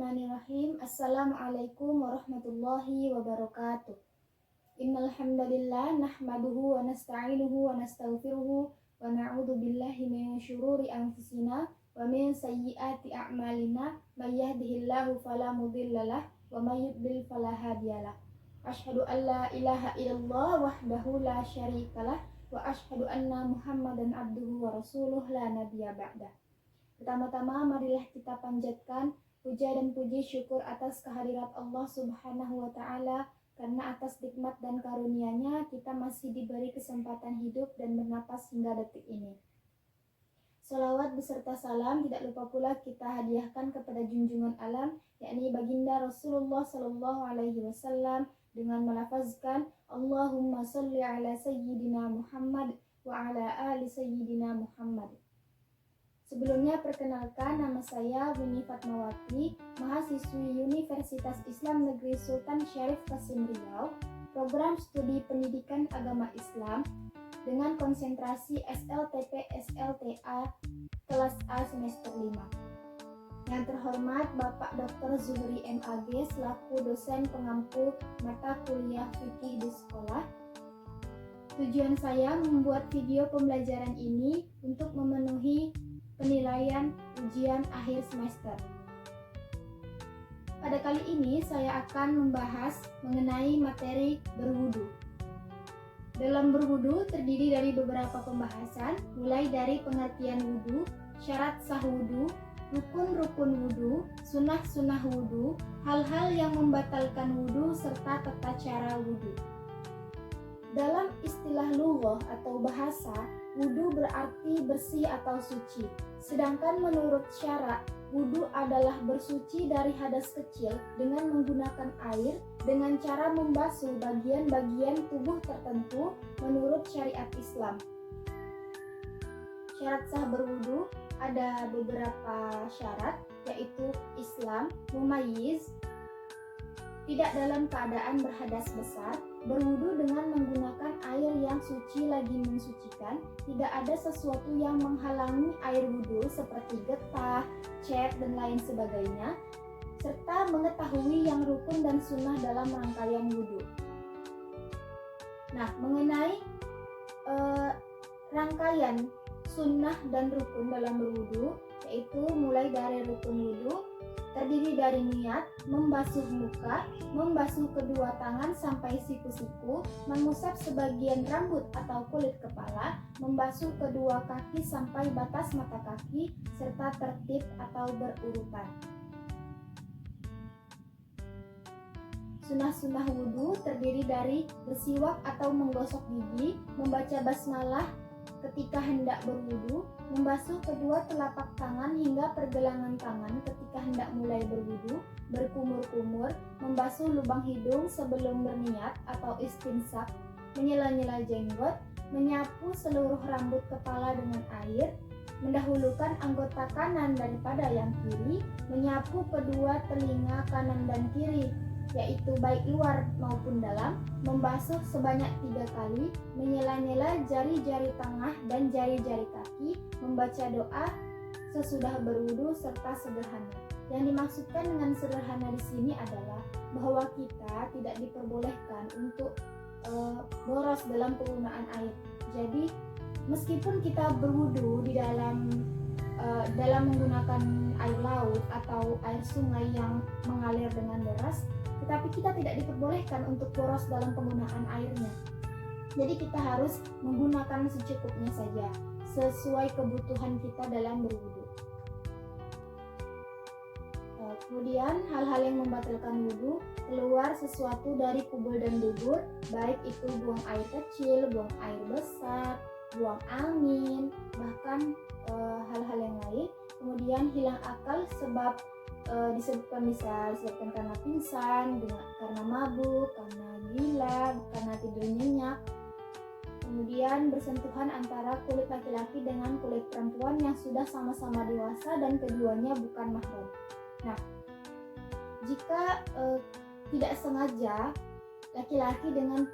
Bismillahirrahmanirrahim. Assalamualaikum warahmatullahi wabarakatuh. Innal hamdalillah nahmaduhu wa nasta'inuhu wa nastaghfiruhu wa na'udzu billahi min syururi anfusina wa min sayyiati a'malina may yahdihillahu fala mudhillalah wa may yudlil fala hadiyalah. Asyhadu an la ilaha illallah wahdahu la syarikalah wa asyhadu anna Muhammadan abduhu wa rasuluh la nabiyya ba'dah. Pertama-tama marilah kita panjatkan puja dan puji syukur atas kehadirat Allah Subhanahu wa Ta'ala, karena atas nikmat dan karunia-Nya kita masih diberi kesempatan hidup dan bernapas hingga detik ini. Salawat beserta salam tidak lupa pula kita hadiahkan kepada junjungan alam, yakni baginda Rasulullah Sallallahu Alaihi Wasallam, dengan melafazkan Allahumma salli ala sayyidina Muhammad wa ala ali sayyidina Muhammad. Sebelumnya perkenalkan, nama saya Winnie Fatmawati, mahasiswi Universitas Islam Negeri Sultan Syarif Qasim Riau, program studi pendidikan agama Islam dengan konsentrasi SLTP SLTA kelas A semester 5. Yang terhormat Bapak Dr. Zuhri MAG selaku dosen pengampu mata kuliah fikih di sekolah. Tujuan saya membuat video pembelajaran ini untuk memenuhi penilaian ujian akhir semester. Pada kali ini saya akan membahas mengenai materi berwudu. Dalam berwudu terdiri dari beberapa pembahasan, mulai dari pengertian wudu, syarat sah wudu, rukun-rukun wudu, sunnah-sunnah wudu, hal-hal yang membatalkan wudu, serta tata cara wudu. Dalam istilah lughah atau bahasa, wudu berarti bersih atau suci. Sedangkan menurut syara, wudu adalah bersuci dari hadas kecil dengan menggunakan air dengan cara membasuh bagian-bagian tubuh tertentu menurut syariat Islam. Syarat sah berwudu ada beberapa syarat, yaitu Islam, mumayyiz, tidak dalam keadaan berhadas besar, berwudu dengan menggunakan air yang suci lagi mensucikan, tidak ada sesuatu yang menghalangi air wudu seperti getah, cat, dan lain sebagainya, serta mengetahui yang rukun dan sunnah dalam rangkaian wudu. Nah, mengenai rangkaian sunnah dan rukun dalam berwudu, yaitu mulai dari rukun wudu, terdiri dari niat, membasuh muka, membasuh kedua tangan sampai siku-siku, mengusap sebagian rambut atau kulit kepala, membasuh kedua kaki sampai batas mata kaki, serta tertib atau berurutan. Sunnah-sunnah wudu terdiri dari bersiwak atau menggosok gigi, membaca basmalah ketika hendak berwudu, membasuh kedua telapak tangan hingga pergelangan tangan ketika hendak mulai berwudu, berkumur-kumur, membasuh lubang hidung sebelum berniat atau istinsak, menyela-nyela jenggot, menyapu seluruh rambut kepala dengan air, mendahulukan anggota kanan daripada yang kiri, menyapu kedua telinga kanan dan kiri, yaitu baik luar maupun dalam, membasuh sebanyak 3 kali, menyela-nyela jari-jari tengah dan jari-jari kaki, membaca doa sesudah berwudu serta sederhana. Yang dimaksudkan dengan sederhana di sini adalah bahwa kita tidak diperbolehkan untuk boros dalam penggunaan air. Jadi meskipun kita berwudu di dalam menggunakan air laut atau air sungai yang mengalir dengan deras, tetapi kita tidak diperbolehkan untuk boros dalam penggunaan airnya. Jadi kita harus menggunakan secukupnya saja, sesuai kebutuhan kita dalam berwudu. Kemudian hal-hal yang membatalkan wudu, keluar sesuatu dari kubul dan dubur, baik itu buang air kecil, buang air besar, buang angin, bahkan hal-hal yang lain. Kemudian hilang akal sebab disebabkan karena pingsan, karena mabuk, karena gila, karena tidur nyenyak. Kemudian bersentuhan antara kulit laki-laki dengan kulit perempuan yang sudah sama-sama dewasa dan keduanya bukan mahram. Nah, jika tidak sengaja laki-laki dengan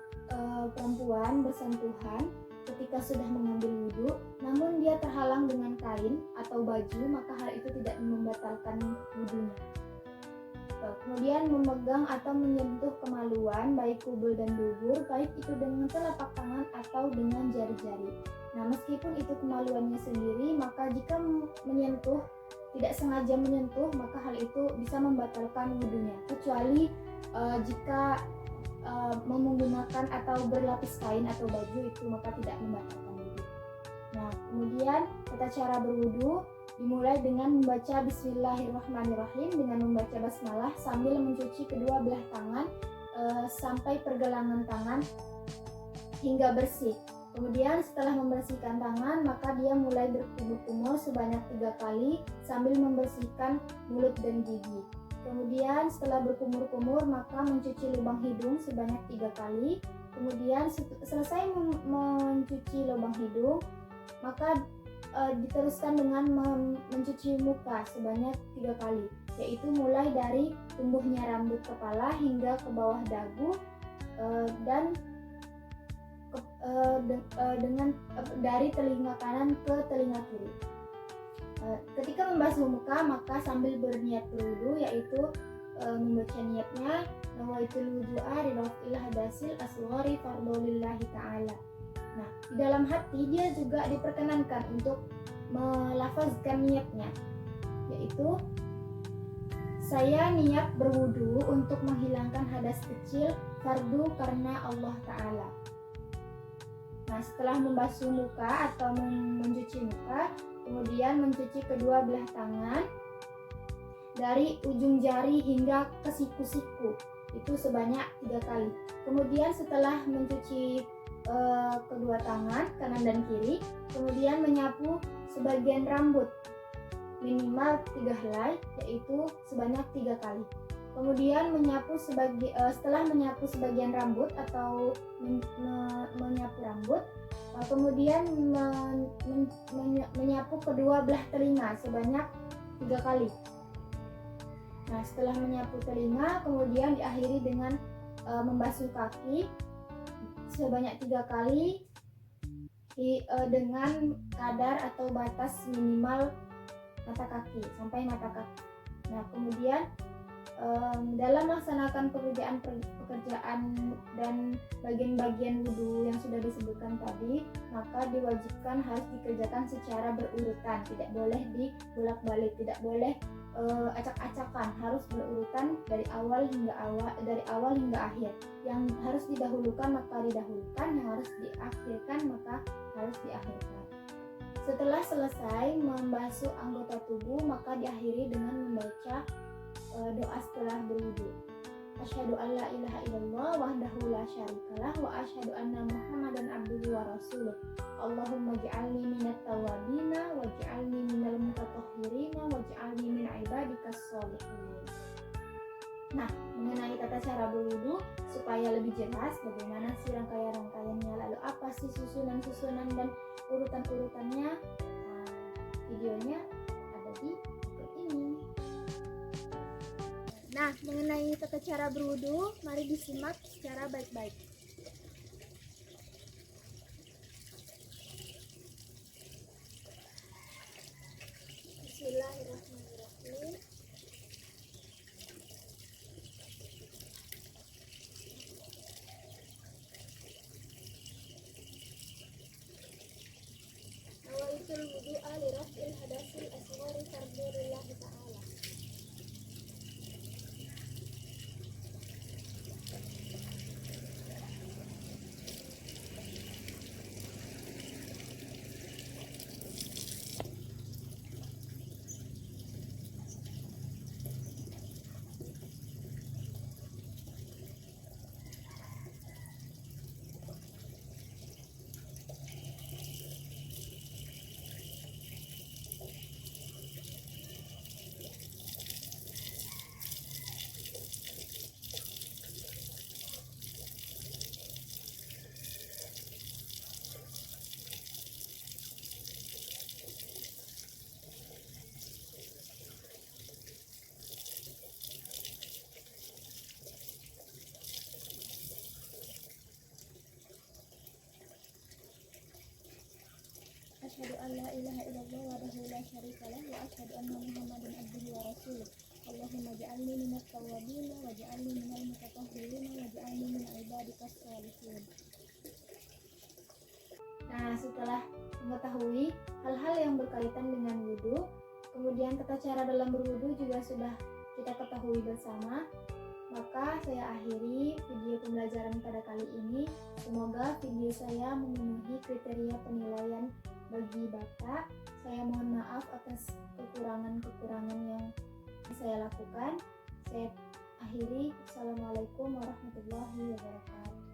perempuan bersentuhan ketika sudah mengambil wudu, namun dia terhalang dengan kain atau baju, maka hal itu tidak membatalkan wudunya. Kemudian memegang atau menyentuh kemaluan baik kubul dan dubur, baik itu dengan telapak tangan atau dengan jari-jari. Nah, meskipun itu kemaluannya sendiri, maka jika menyentuh, tidak sengaja menyentuh, maka hal itu bisa membatalkan wudhunya. Kecuali jika menggunakan atau berlapis kain atau baju, itu maka tidak membatalkan wudhu. Nah, kemudian tata cara berwudhu dimulai dengan membaca Bismillahirrahmanirrahim dengan membaca basmalah sambil mencuci kedua belah tangan sampai pergelangan tangan hingga bersih. Kemudian setelah membersihkan tangan, maka dia mulai berkumur-kumur sebanyak 3 kali sambil membersihkan mulut dan gigi. Kemudian setelah berkumur-kumur, maka mencuci lubang hidung sebanyak 3 kali. Kemudian selesai mencuci lubang hidung, maka diteruskan dengan mencuci muka sebanyak 3 kali, yaitu mulai dari tumbuhnya rambut kepala hingga ke bawah dagu dan dari telinga kanan ke telinga kiri. Ketika membasuh muka, maka sambil berniat berwudu, yaitu membaca niatnya nawaitul wudu'a ridafil hadasil asghari fardolillahi ta'ala. Nah, di dalam hati dia juga diperkenankan untuk melafazkan niatnya, yaitu saya niat berwudu untuk menghilangkan hadas kecil fardu karena Allah Ta'ala. Nah, setelah membasuh muka atau mencuci muka, kemudian mencuci kedua belah tangan dari ujung jari hingga ke siku-siku, itu sebanyak 3 kali. Kemudian setelah mencuci kedua tangan kanan dan kiri, kemudian menyapu sebagian rambut minimal 3 helai, yaitu sebanyak 3 kali. Kemudian setelah menyapu sebagian rambut atau menyapu rambut, kemudian menyapu kedua belah telinga sebanyak 3 kali. Nah, setelah menyapu telinga, kemudian diakhiri dengan membasuh kaki sebanyak 3 kali dengan kadar atau batas minimal mata kaki sampai mata kaki. Nah, kemudian dalam melaksanakan pekerjaan dan bagian-bagian wudhu yang sudah disebutkan tadi, maka diwajibkan harus dikerjakan secara berurutan, tidak boleh dibolak-balik, tidak boleh acak-acakan, harus berurutan dari awal hingga akhir. Yang harus didahulukan maka didahulukan, yang harus diakhirkan maka harus diakhirkan. Setelah selesai membasuh anggota tubuh, maka diakhiri dengan membaca doa setelah berwudu. Asyhadu an la ilaha illallah wahdahu la syarikalah wa asyhadu anna Muhammadan abduhu wa rasuluh. Allahumma ij'alni minat tawwabina waj'alni minal mutatahhirina waj'alni min ibadikas sholihin. Nah, mengenai tata cara berwudu supaya lebih jelas bagaimana sih rangkaian-rangkaiannya, lalu apa sih susunan-susunan dan urutan-urutannya, videonya ada di ini. Nah, mengenai tata cara berwudu, mari disimak secara baik-baik. Bismillahirrahmanirrahim. Nawaitul wudu'a li raf'il hadasil asghari fardhillahi ta'ala. Asyhadu an la ilaha illallah wahdahu la syarikalah wa asyhadu anna Muhammadan abduhu wa rasuluh. Allahumma ja'alni minat tawwabin wa ja'alni minal mutatahhirin wa ja'alni min ibadikas sholihin. Nah, setelah mengetahui hal-hal yang berkaitan dengan wudhu, kemudian tata cara dalam berwudhu juga sudah kita ketahui bersama, maka saya akhiri video pembelajaran pada kali ini. Semoga video saya memenuhi kriteria penilaian bagi Bapak. Saya mohon maaf atas kekurangan-kekurangan yang saya lakukan. Saya akhiri. Assalamualaikum warahmatullahi wabarakatuh.